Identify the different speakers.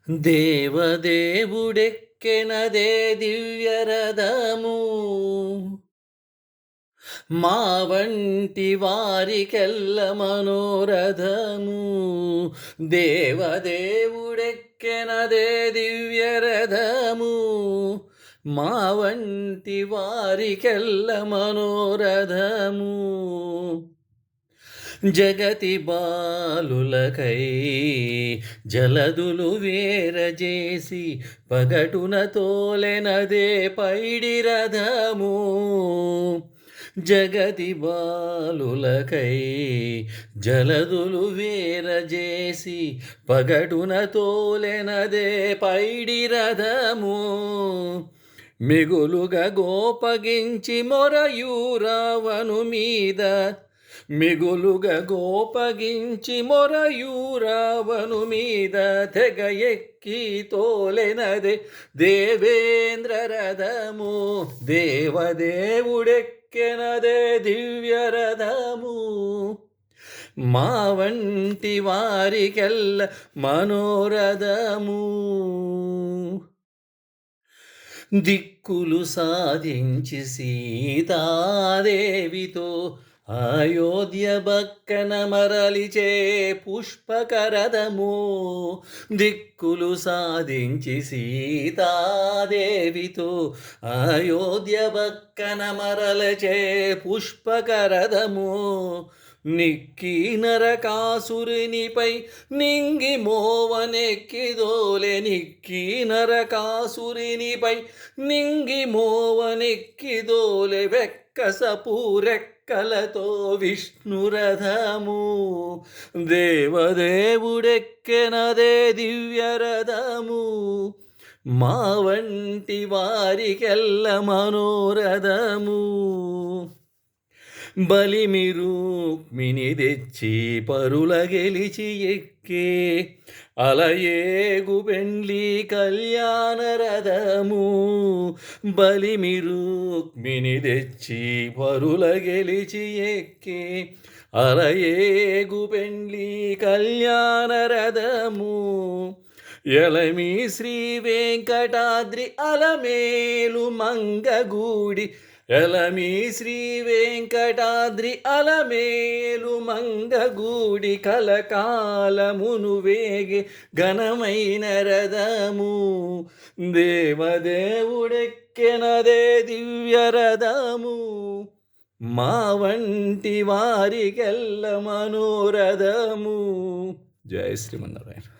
Speaker 1: దేవదేవుడెక్కెనదే దివ్యరథము మా వంటి వారికెల్ల మనోరథము. దేవదేవుడెక్కెనదే దివ్యరథము మా వంటి వారికెల్ల మనోరథము. జగతి బాలులకై జలదులు వేరజేసి పగటున తోలెనదే పైడి రథము. జగతి బాలులకై జలదులు వేరజేసి పగటున తోలెనదే పైడి రథము. మిగులుగా గోపగించి మొరయూరావను మీద మిగులుగా గోపగించి మొరయూరావను మీద తెగ ఎక్కి తోలెనదే దేవేంద్ర రథము. దేవదేవుడెక్కెనదే దివ్యరథము మా వంటి వారికెల్ల మనోరథము. దిక్కులు సాధించి సీతాదేవితో అయోధ్య బక్కన మరలిచే పుష్పకరథము. దిక్కులు సాధించి సీతాదేవితో అయోధ్య బక్కన మరలచే పుష్పకరథము. నిక్కి నరకాసురునిపై నింగి మోవనెక్కిదోలె. నిక్కి నరకాసురునిపై నింగి మోవనెక్కిదోలె. వెక్కసపూరెక్కలతో విష్ణురథము. దేవదేవుడెక్కెనదే దివ్యరథము మా వంటి వారికెల్ల మనోరథము. బలిమి రుక్మిణి తెచ్చి పరుల గెలిచి ఎక్కే అలయేగు పెండ్లి కళ్యాణ రథము. బలిమి రుక్మిణి తెచ్చి పరుల గెలిచి ఎక్కే అలయేగు పెండ్లి కళ్యాణ రథము. ఎలమి శ్రీ వెంకటాద్రి అలమేలు మంగగూడి ఎలమి శ్రీ వెంకటాద్రి అలమేలు మంగగూడి కలకాలమును వేగే ఘనమైన రథము. దేవదేవుడెక్కెనదే దివ్యరథము మా వంటి వారికెల్ల మనోరథము. జయ శ్రీమన్నారాయణ.